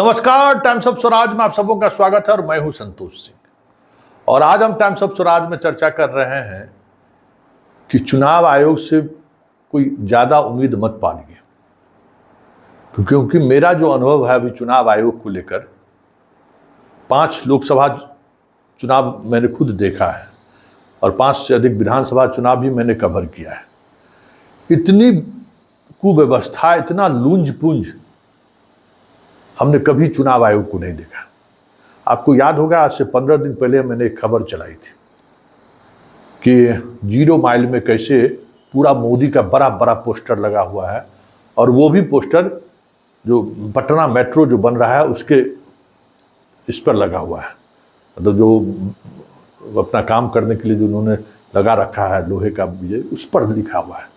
नमस्कार, times of Swaraj में आप सबों का स्वागत है और मैं हूं संतोष सिंह। और आज हम टाइम्स ऑफ स्वराज में चर्चा कर रहे हैं कि चुनाव आयोग से कोई ज्यादा उम्मीद मत पालिए, क्योंकि मेरा जो अनुभव है अभी चुनाव आयोग को लेकर, 5 लोकसभा चुनाव मैंने खुद देखा है और 5 से अधिक विधानसभा चुनाव भी मैंने कवर किया है। इतनी कुव्यवस्था, इतना लूंज पूंज हमने कभी चुनाव आयोग को नहीं देखा। आपको याद होगा, आज से 15 दिन पहले मैंने एक खबर चलाई थी कि 0 माइल में कैसे पूरा मोदी का बड़ा बड़ा पोस्टर लगा हुआ है, और वो भी पोस्टर जो पटना मेट्रो जो बन रहा है उसके इस पर लगा हुआ है। मतलब जो अपना काम करने के लिए जो उन्होंने लगा रखा है लोहे का, ये उस पर लिखा हुआ है।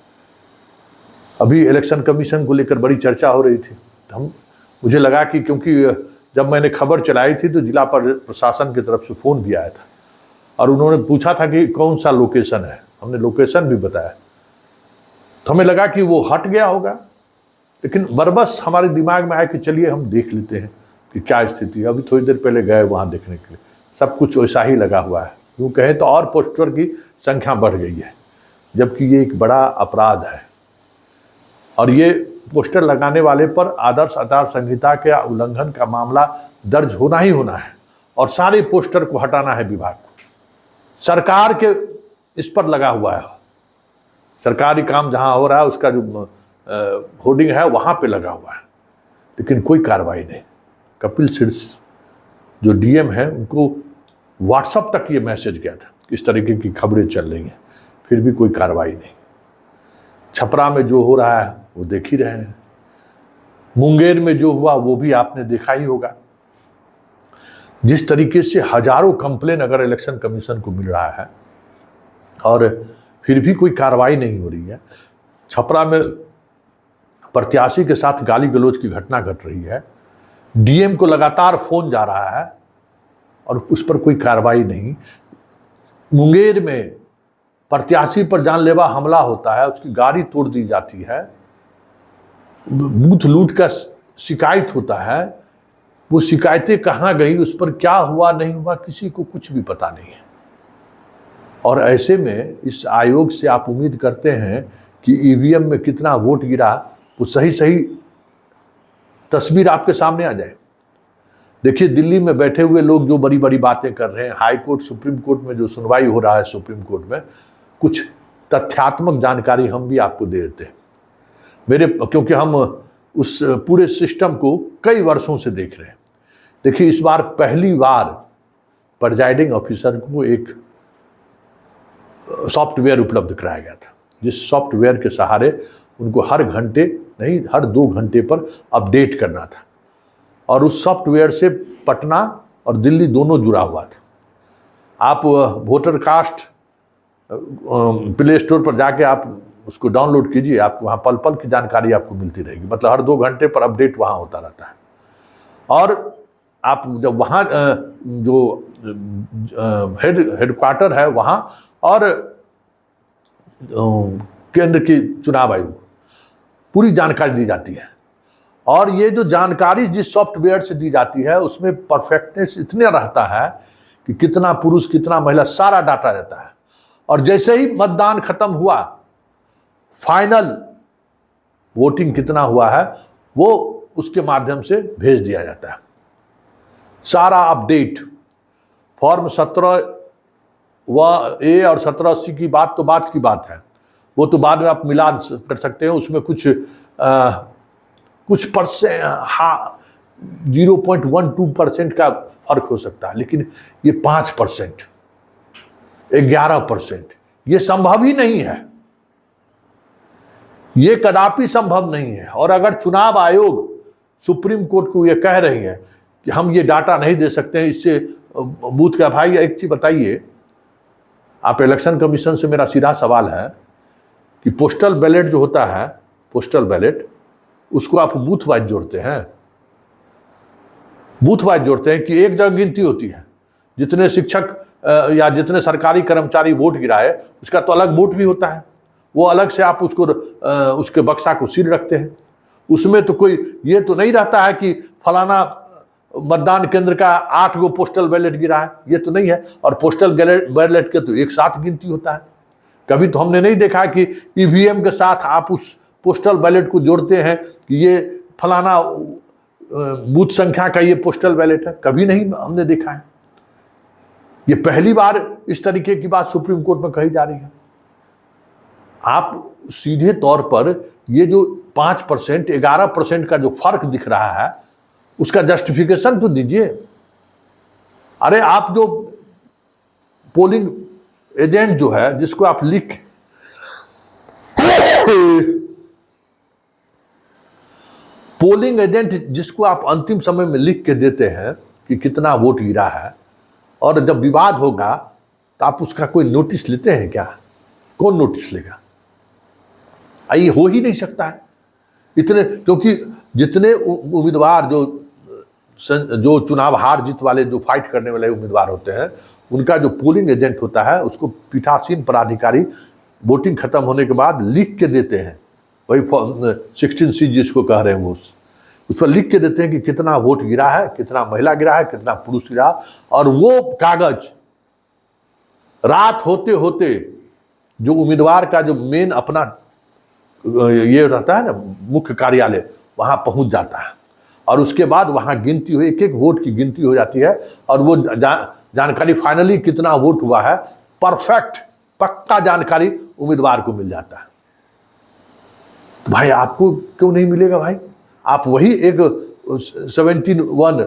अभी इलेक्शन कमीशन को लेकर बड़ी चर्चा हो रही थी, तो मुझे लगा कि क्योंकि जब मैंने खबर चलाई थी तो जिला प्रशासन की तरफ से फ़ोन भी आया था और उन्होंने पूछा था कि कौन सा लोकेशन है। हमने लोकेशन भी बताया, तो हमें लगा कि वो हट गया होगा, लेकिन बरबस हमारे दिमाग में आया कि चलिए हम देख लेते हैं कि क्या स्थिति है। अभी थोड़ी देर पहले गए वहाँ देखने के लिए, सब कुछ वैसा ही लगा हुआ है। यूँ कहें तो और पोस्टर की संख्या बढ़ गई है, जबकि ये एक बड़ा अपराध है और ये पोस्टर लगाने वाले पर आदर्श आचार संहिता के उल्लंघन का मामला दर्ज होना ही होना है और सारे पोस्टर को हटाना है विभाग को। सरकार के इस पर लगा हुआ है, सरकारी काम जहां हो रहा है उसका जो होर्डिंग है वहां पे लगा हुआ है, लेकिन कोई कार्रवाई नहीं। कपिल सिब्बल जो डीएम है, उनको व्हाट्सएप तक ये मैसेज गया था कि इस तरीके की खबरें चल रही हैं, फिर भी कोई कार्रवाई नहीं। छपरा में जो हो रहा है वो देख ही रहे हैं, मुंगेर में जो हुआ वो भी आपने देखा ही होगा। जिस तरीके से हजारों कंप्लेन अगर इलेक्शन कमीशन को मिल रहा है और फिर भी कोई कार्रवाई नहीं हो रही है। छपरा में प्रत्याशी के साथ गाली गलौज की घटना घट रही है, डीएम को लगातार फोन जा रहा है और उस पर कोई कार्रवाई नहीं। मुंगेर में प्रत्याशी पर जानलेवा हमला होता है, उसकी गाड़ी तोड़ दी जाती है, बूथ लूट का शिकायत होता है, वो शिकायतें कहाँ गई, उस पर क्या हुआ नहीं हुआ, किसी को कुछ भी पता नहीं है। और ऐसे में इस आयोग से आप उम्मीद करते हैं कि ईवीएम में कितना वोट गिरा वो सही सही तस्वीर आपके सामने आ जाए। देखिए, दिल्ली में बैठे हुए लोग जो बड़ी बड़ी बातें कर रहे हैं, हाई कोर्ट सुप्रीम कोर्ट में जो सुनवाई हो रहा है, सुप्रीम कोर्ट में कुछ तथ्यात्मक जानकारी हम भी आपको दे देते हैं क्योंकि हम उस पूरे सिस्टम को कई वर्षों से देख रहे हैं। देखिए, इस बार पहली बार प्रिजाइडिंग ऑफिसर को एक सॉफ्टवेयर उपलब्ध कराया गया था, जिस सॉफ्टवेयर के सहारे उनको हर घंटे नहीं, हर 2 घंटे पर अपडेट करना था। और उस सॉफ्टवेयर से पटना और दिल्ली दोनों जुड़ा हुआ था। आप वोटर कास्ट प्ले स्टोर पर जाके आप उसको डाउनलोड कीजिए, आपको वहाँ पल पल की जानकारी आपको मिलती रहेगी। मतलब हर 2 घंटे पर अपडेट वहाँ होता रहता है। और आप जब वहाँ जो हेडक्वार्टर है वहाँ और केंद्र की चुनाव आयोग पूरी जानकारी दी जाती है। और ये जो जानकारी जिस सॉफ्टवेयर से दी जाती है उसमें परफेक्टनेस इतने रहता है कि कितना पुरुष कितना महिला सारा डाटा रहता है। और जैसे ही मतदान खत्म हुआ, फाइनल वोटिंग कितना हुआ है वो उसके माध्यम से भेज दिया जाता है, सारा अपडेट। फॉर्म 17A और 1780 की बात तो बात की बात है, वो तो बाद में आप मिला कर सकते हैं। उसमें कुछ परसेंट, हाँ 0.12% का फर्क हो सकता है, लेकिन ये 5%, 11%, ये संभव ही नहीं है, ये कदापि संभव नहीं है। और अगर चुनाव आयोग सुप्रीम कोर्ट को ये कह रही है कि हम ये डाटा नहीं दे सकते हैं, इससे बूथ का, भाई एक चीज बताइए, आप इलेक्शन कमीशन से मेरा सीधा सवाल है कि पोस्टल बैलेट जो होता है, पोस्टल बैलेट, उसको आप बूथ वाइज जोड़ते हैं, बूथ वाइज जोड़ते हैं कि एक जगह गिनती होती है, जितने शिक्षक या जितने सरकारी कर्मचारी वोट गिराए उसका तो अलग वोट भी होता है, वो अलग से आप उसको उसके बक्सा को सील रखते हैं। उसमें तो कोई ये तो नहीं रहता है कि फलाना मतदान केंद्र का 8 गो पोस्टल बैलेट गिरा है, ये तो नहीं है। और पोस्टल बैलेट के तो एक साथ गिनती होता है। कभी तो हमने नहीं देखा कि ईवीएम के साथ आप उस पोस्टल बैलेट को जोड़ते हैं कि ये फलाना बूथ संख्या का ये पोस्टल बैलेट है, कभी नहीं हमने देखा है। ये पहली बार इस तरीके की बात सुप्रीम कोर्ट में कही जा रही है। आप सीधे तौर पर ये जो 5% 11% का जो फर्क दिख रहा है उसका जस्टिफिकेशन तो दीजिए। अरे आप जो पोलिंग एजेंट जो है जिसको आप लिख पोलिंग एजेंट जिसको आप अंतिम समय में लिख के देते हैं कि कितना वोट गिरा है, और जब विवाद होगा तो आप उसका कोई नोटिस लेते हैं क्या? कौन नोटिस लेगा? ये हो ही नहीं सकता है इतने, क्योंकि जितने उम्मीदवार जो चुनाव हार जीत वाले जो फाइट करने वाले उम्मीदवार होते हैं उनका जो पोलिंग एजेंट होता है उसको पीठासीन पदाधिकारी वोटिंग खत्म होने के बाद लिख के देते हैं। वही 16C जिसको कह रहे हैं वो उस पर लिख के देते हैं कि कितना वोट गिरा है, कितना महिला गिरा है, कितना पुरुष गिरा। और वो कागज रात होते होते जो उम्मीदवार का जो मेन अपना ये रहता है ना मुख्य कार्यालय, वहां पहुंच जाता है। और उसके बाद वहां गिनती हो, एक एक वोट की गिनती हो जाती है और वो जानकारी फाइनली कितना वोट हुआ है परफेक्ट पक्का जानकारी उम्मीदवार को मिल जाता है। तो भाई आपको क्यों नहीं मिलेगा भाई? आप वही एक 17(1)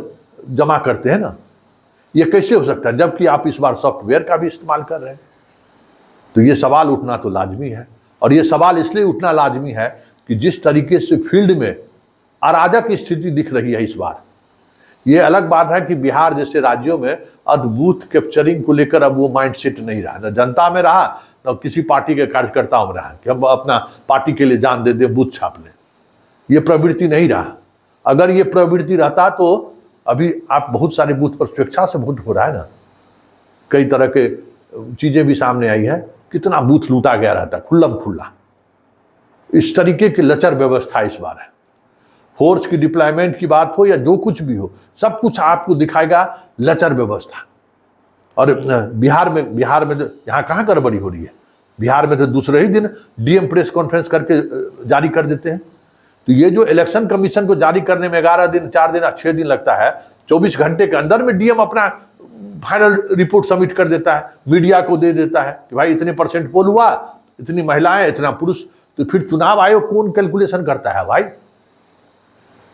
जमा करते हैं ना, ये कैसे हो सकता है जबकि आप इस बार सॉफ्टवेयर का भी इस्तेमाल कर रहे हैं? तो ये सवाल उठना तो लाजमी है। और ये सवाल इसलिए उठना लाजमी है कि जिस तरीके से फील्ड में अराजक स्थिति दिख रही है इस बार, ये अलग बात है कि बिहार जैसे राज्यों में अद्भुत कैप्चरिंग को लेकर अब वो माइंडसेट नहीं रहा, न जनता में रहा न किसी पार्टी के कार्यकर्ताओं में रहा कि हम अपना पार्टी के लिए जान दे दें, बूथ छाप लें। ये प्रवृत्ति नहीं रहा। अगर ये प्रवृत्ति रहता तो अभी आप बहुत सारे बूथ पर स्वेच्छा से वोट हो रहा है ना, कई तरह के चीजें भी सामने आई है, कितना बूथ लूटा गया रहता खुल्लम खुल्ला। इस तरीके की लचर व्यवस्था इस बार है। फोर्स की डिप्लॉयमेंट की बात हो या जो कुछ भी हो, सब कुछ आपको दिखाएगा लचर व्यवस्था। और बिहार में यहाँ कहाँ गड़बड़ी हो रही है? बिहार में तो दूसरे ही दिन डीएम प्रेस कॉन्फ्रेंस करके जारी कर देते हैं। तो ये जो इलेक्शन कमीशन को जारी करने में 11 दिन 4 दिन 6 दिन लगता है, 24 घंटे के अंदर में डीएम अपना फाइनल रिपोर्ट सबमिट कर देता है, मीडिया को दे देता है कि भाई इतने % पोल हुआ, इतनी महिलाएं, इतना पुरुष। तो फिर चुनाव आयोग कौन कैलकुलेशन करता है भाई?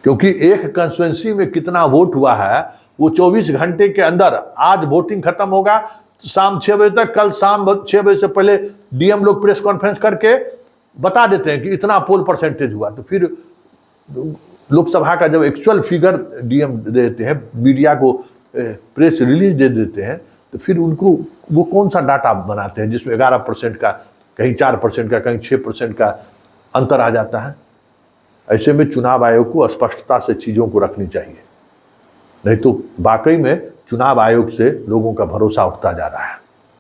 क्योंकि एक कंस्टिट्यूएंसी में कितना वोट हुआ है वो 24 घंटे के अंदर, आज वोटिंग खत्म होगा शाम 6 बजे तक, कल शाम 6 बजे से पहले डीएम लोग प्रेस कॉन्फ्रेंस करके बता देते हैं कि इतना पोल % हुआ। तो फिर लोकसभा का जब एक्चुअल फिगर डीएम दे देते हैं, मीडिया को प्रेस रिलीज दे देते हैं, तो फिर उनको वो कौन सा डाटा बनाते हैं जिसमें 11% का, कहीं 4% का, कहीं 6% का अंतर आ जाता है। ऐसे में चुनाव आयोग को स्पष्टता से चीज़ों को रखनी चाहिए, नहीं तो वाकई में चुनाव आयोग से लोगों का भरोसा उठता जा रहा है।